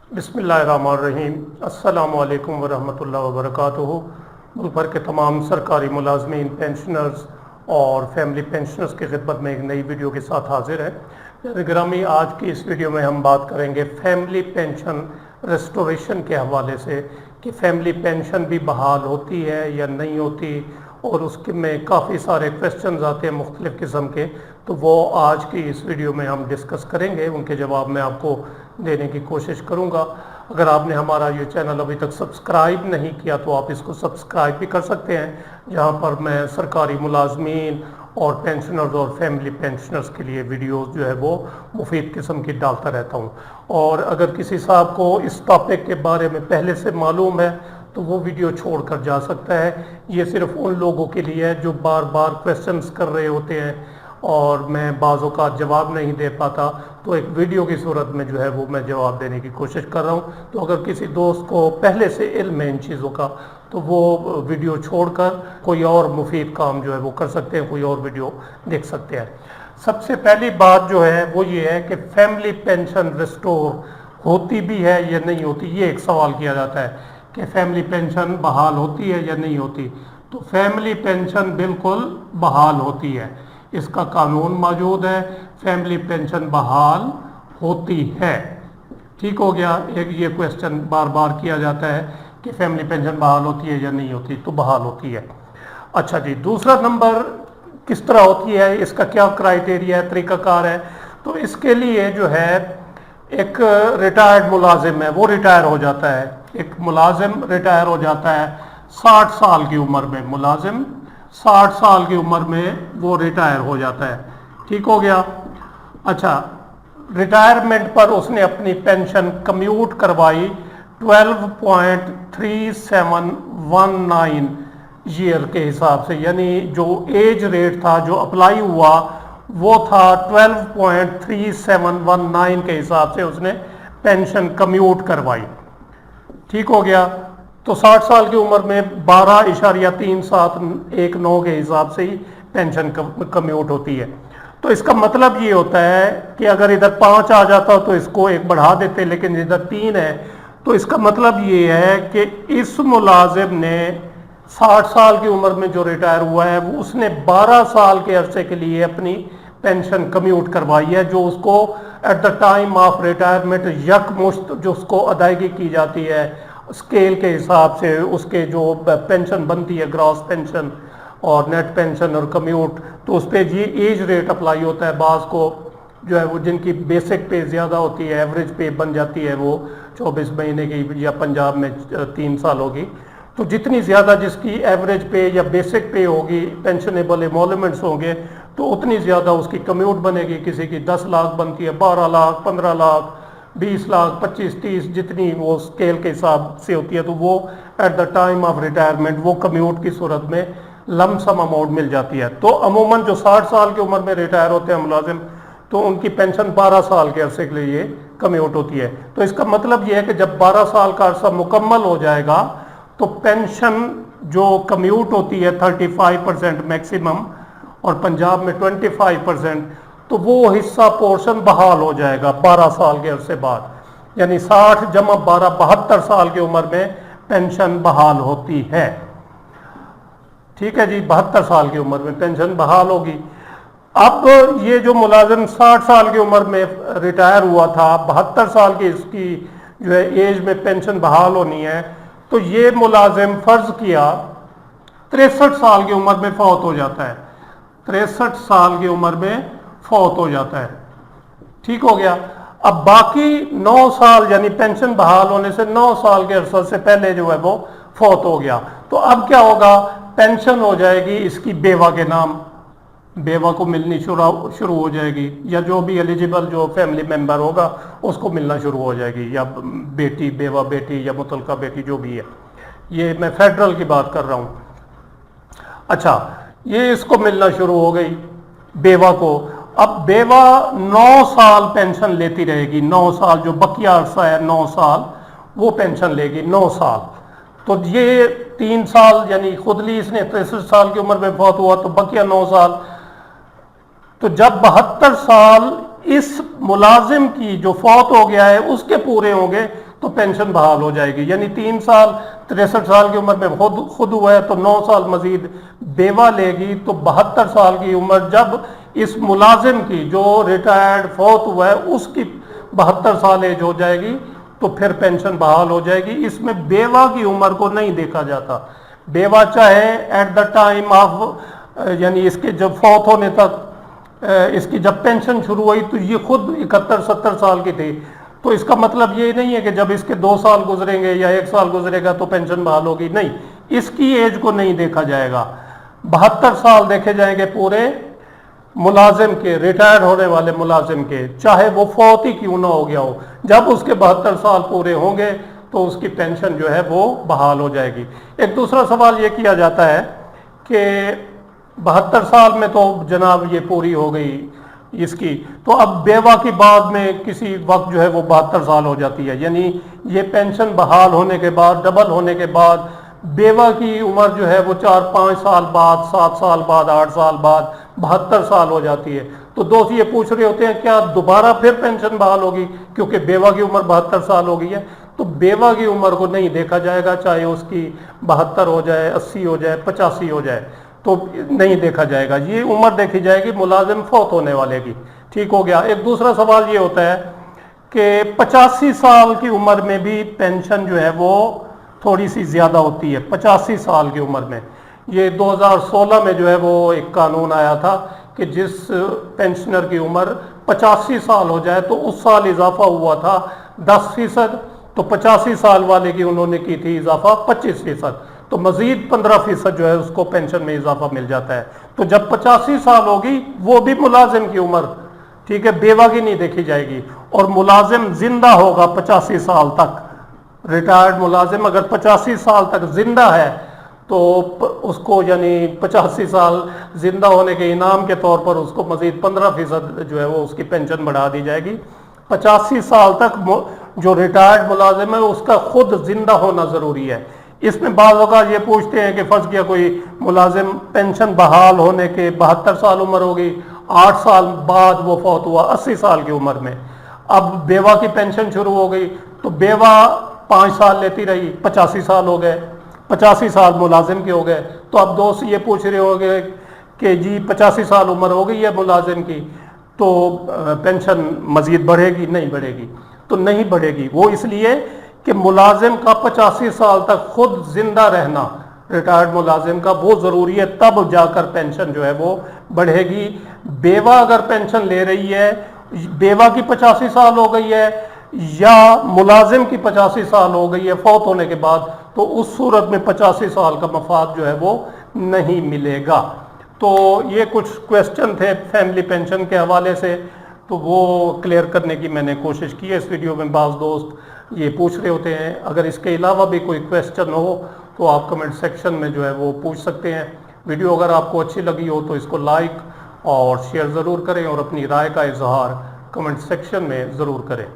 बिस्मिल्लाहिर्रहमानिर्रहीम। अस्सलाम वालेकुम वरहमतुल्लाहि वबरकातुहू। मुल्क भर के तमाम सरकारी मुलाजमीन, पेंशनर्स और फैमिली पेंशनर्स की खिदमत में एक नई वीडियो के साथ हाजिर है। ग्रामी, आज की इस वीडियो में हम बात करेंगे फैमिली पेंशन रेस्टोरेशन के हवाले से कि फैमिली पेंशन भी बहाल होती है या नहीं होती, और उसके में काफ़ी सारे क्वेश्चंस आते हैं मुख्तलिफ़ किस्म के। तो वो आज की इस वीडियो में हम डिस्कस करेंगे, उनके जवाब मैं आपको देने की कोशिश करूंगा। अगर आपने हमारा ये चैनल अभी तक सब्सक्राइब नहीं किया तो आप इसको सब्सक्राइब भी कर सकते हैं, जहां पर मैं सरकारी मुलाजमीन और पेंशनर्स और फैमिली पेंशनर्स के लिए वीडियोस जो है वो मुफीद किस्म की डालता रहता हूं। और अगर किसी साहब को इस टॉपिक के बारे में पहले से मालूम है तो वो वीडियो छोड़ कर जा सकता है। ये सिर्फ उन लोगों के लिए है जो बार बार क्वेश्चंस कर रहे होते हैं और मैं बाज़ औक़ात जवाब नहीं दे पाता, तो एक वीडियो की सूरत में जो है वो मैं जवाब देने की कोशिश कर रहा हूँ। तो अगर किसी दोस्त को पहले से इल्म है इन चीज़ों का तो वो वीडियो छोड़कर कोई और मुफीद काम जो है वो कर सकते हैं, कोई और वीडियो देख सकते हैं। सबसे पहली बात जो है वो ये है कि फैमिली पेंशन रिस्टोर होती भी है या नहीं होती। ये एक सवाल किया जाता है कि फैमिली पेंशन बहाल होती है या नहीं होती। तो फैमिली पेंशन बिल्कुल बहाल होती है, इसका कानून मौजूद है, फैमिली पेंशन बहाल होती है। ठीक हो गया। एक ये क्वेश्चन बार बार किया जाता है कि फैमिली पेंशन बहाल होती है या नहीं होती, तो बहाल होती है। अच्छा जी, दूसरा नंबर किस तरह होती है, इसका क्या क्राइटेरिया है, तरीकाकार है। तो इसके लिए जो है एक रिटायर्ड मुलाजिम है, वो रिटायर हो जाता है। एक मुलाजिम रिटायर हो जाता है 60 साल की उम्र में, मुलाजिम 60 साल की उम्र में वो रिटायर हो जाता है। ठीक हो गया। अच्छा, रिटायरमेंट पर उसने अपनी पेंशन कम्यूट करवाई 12.3719 ईयर के हिसाब से, यानी जो एज रेट था जो अप्लाई हुआ वो था 12.3719 के हिसाब से उसने पेंशन कम्यूट करवाई। ठीक हो गया। तो 60 साल की उम्र में 12.3719 के हिसाब से ही पेंशन कम्यूट होती है। तो इसका मतलब ये होता है कि अगर इधर 5 आ जाता तो इसको एक बढ़ा देते, लेकिन इधर 3 है। तो इसका मतलब ये है कि इस मुलाजिम ने 60 साल की उम्र में जो रिटायर हुआ है वो उसने 12 साल के अरसे के लिए अपनी पेंशन कम्यूट करवाई है, जो उसको at the time of retirement यकमुश्त जो उसको अदायगी की जाती है स्केल के हिसाब से, उसके जो पेंशन बनती है ग्रॉस पेंशन और नेट पेंशन और कम्यूट, तो उस पर ये एज रेट अप्लाई होता है। बाज़ को जो है वो जिनकी बेसिक पे ज़्यादा होती है, एवरेज पे बन जाती है वो 24 महीने की, या पंजाब में 3 साल होगी। तो जितनी ज़्यादा जिसकी एवरेज पे या बेसिक पे होगी, पेंशनेबल एमोलमेंट्स होंगे, तो उतनी ज़्यादा उसकी कम्यूट बनेगी। किसी की 10 लाख बनती है, 12 लाख, 15 लाख, 20 लाख, 25, 30, जितनी वो स्केल के हिसाब से होती है, तो वो eight the time of retirement वो कम्यूट की सूरत में लमसम अमाउंट मिल जाती है। तो अमूमन जो 60 साल की उम्र में रिटायर होते हैं मुलाजिम, तो उनकी पेंशन 12 साल के अरसे के लिए कम्यूट होती है। तो इसका मतलब ये है कि जब 12 साल का अरसा मुकम्मल हो जाएगा तो पेंशन जो कम्यूट होती है 35% मैक्सिमम, और पंजाब में 25%, तो वो हिस्सा पोर्शन बहाल हो जाएगा 12 साल के अरसे बाद। यानी 60 जमा 12 72 साल की उम्र में पेंशन बहाल होती है। ठीक है जी, 72 साल की उम्र में पेंशन बहाल होगी। अब ये जो मुलाजिम 60 साल की उम्र में रिटायर हुआ था, 72 साल की इसकी जो है एज में पेंशन बहाल होनी है, तो ये मुलाजिम फर्ज किया 63 साल की उम्र में फौत हो जाता है, 63 साल की उम्र में फौत हो जाता है। ठीक हो गया। अब बाकी 9 साल यानी पेंशन बहाल होने से 9 साल के अरसे से पहले जो है वो फौत हो गया, तो अब क्या होगा, पेंशन हो जाएगी इसकी बेवा के नाम, बेवा को मिलनी शुरू हो जाएगी, या जो भी एलिजिबल जो फैमिली मेंबर होगा उसको मिलना शुरू हो जाएगी, या बेटी, बेवा बेटी या मुतलका बेटी जो भी है। ये मैं फेडरल की बात कर रहा हूँ। अच्छा, ये इसको मिलना शुरू हो गई बेवा को। अब बेवा 9 साल पेंशन लेती रहेगी, 9 साल जो बकिया अरसा है 9 साल वो पेंशन लेगी 9 साल। तो ये 3 साल यानी खुद ली इसने 63 साल की उम्र में फौत हुआ, तो बकिया 9 साल। तो जब 72 साल इस मुलाजिम की जो फौत हो गया है उसके पूरे होंगे, تو پینشن بحال ہو جائے گی. یعنی 3 سال 63 سال کی عمر میں خود ہوا ہے تو 9 سال مزید بیوہ لے گی, تو 72 سال کی عمر جب اس ملازم کی جو ریٹائرڈ فوت ہوا ہے اس کی 72 سال ایج ہو جائے گی تو پھر پینشن بحال ہو جائے گی. اس میں بیوہ کی عمر کو نہیں دیکھا جاتا. بیوہ چاہے ایٹ دا ٹائم آف یعنی اس کے جب فوت ہونے تک اس کی جب پینشن شروع ہوئی تو یہ خود 71-70 سال کی تھی, تو اس کا مطلب یہ نہیں ہے کہ جب اس کے 2 سال گزریں گے یا 1 سال گزرے گا تو پینشن بحال ہوگی. نہیں, اس کی ایج کو نہیں دیکھا جائے گا. 72 سال دیکھے جائیں گے پورے ملازم کے, ریٹائرڈ ہونے والے ملازم کے, چاہے وہ فوت ہی کیوں نہ ہو گیا ہو. جب اس کے 72 سال پورے ہوں گے تو اس کی پینشن جو ہے وہ بحال ہو جائے گی. ایک دوسرا سوال یہ کیا جاتا ہے کہ 72 سال میں تو جناب یہ پوری ہو گئی اس کی, تو اب بیوہ کی بعد میں کسی وقت جو ہے وہ 72 سال ہو جاتی ہے. یعنی یہ پینشن بحال ہونے کے بعد, ڈبل ہونے کے بعد بیوہ کی عمر جو ہے وہ 4-5 سال بعد, 7 سال بعد, 8 سال بعد 72 سال ہو جاتی ہے. تو دوست یہ پوچھ رہے ہوتے ہیں کیا دوبارہ پھر پینشن بحال ہوگی کیونکہ بیوہ کی عمر 72 سال ہو گئی ہے. تو بیوہ کی عمر کو نہیں دیکھا جائے گا, چاہے اس کی 72 ہو جائے, 80 ہو جائے, 85 ہو جائے, تو نہیں دیکھا جائے گا. یہ عمر دیکھی جائے گی ملازم فوت ہونے والے کی. ٹھیک ہو گیا. ایک دوسرا سوال یہ ہوتا ہے کہ 85 سال کی عمر میں بھی پینشن جو ہے وہ تھوڑی سی زیادہ ہوتی ہے. 85 سال کی عمر میں, یہ 2016 میں جو ہے وہ ایک قانون آیا تھا کہ جس پینشنر کی عمر 85 سال ہو جائے تو اس سال اضافہ ہوا تھا 10%, تو 85 سال والے کی انہوں نے کی تھی اضافہ 25%, تو مزید 15% جو ہے اس کو پینشن میں اضافہ مل جاتا ہے. تو جب 85 سال ہوگی وہ بھی ملازم کی عمر, ٹھیک ہے, بیوہ کی نہیں دیکھی جائے گی. اور ملازم زندہ ہوگا 85 سال تک, ریٹائرڈ ملازم اگر 85 سال تک زندہ ہے تو اس کو یعنی 85 سال زندہ ہونے کے انعام کے طور پر اس کو مزید 15% جو ہے وہ اس کی پینشن بڑھا دی جائے گی. 85 سال تک جو ریٹائرڈ ملازم ہے اس کا خود زندہ ہونا ضروری ہے. اس میں بعض اوقات یہ پوچھتے ہیں کہ فرض کیا کوئی ملازم پینشن بحال ہونے کے 72 سال عمر ہوگی, 8 سال بعد وہ فوت ہوا 80 سال کی عمر میں, اب بیوہ کی پینشن شروع ہو گئی تو بیوہ 5 سال لیتی رہی, 85 سال ہو گئے, 85 سال ملازم کے ہو گئے. تو اب دوست یہ پوچھ رہے ہو گے کہ جی 85 سال عمر ہو گئی ہے ملازم کی تو پینشن مزید بڑھے گی؟ نہیں بڑھے گی. تو نہیں بڑھے گی, وہ اس لیے کہ ملازم کا 85 سال تک خود زندہ رہنا, ریٹائرڈ ملازم کا, وہ ضروری ہے, تب جا کر پینشن جو ہے وہ بڑھے گی. بیوہ اگر پینشن لے رہی ہے, بیوہ کی 85 سال ہو گئی ہے یا ملازم کی 85 سال ہو گئی ہے فوت ہونے کے بعد, تو اس صورت میں 85 سال کا مفاد جو ہے وہ نہیں ملے گا. تو یہ کچھ کویسچن تھے فیملی پینشن کے حوالے سے, تو وہ کلیئر کرنے کی میں نے کوشش کی ہے اس ویڈیو میں. بعض دوست یہ پوچھ رہے ہوتے ہیں, اگر اس کے علاوہ بھی کوئی کویسچن ہو تو آپ کمنٹ سیکشن میں جو ہے وہ پوچھ سکتے ہیں. ویڈیو اگر آپ کو اچھی لگی ہو تو اس کو لائک اور شیئر ضرور کریں اور اپنی رائے کا اظہار کمنٹ سیکشن میں ضرور کریں.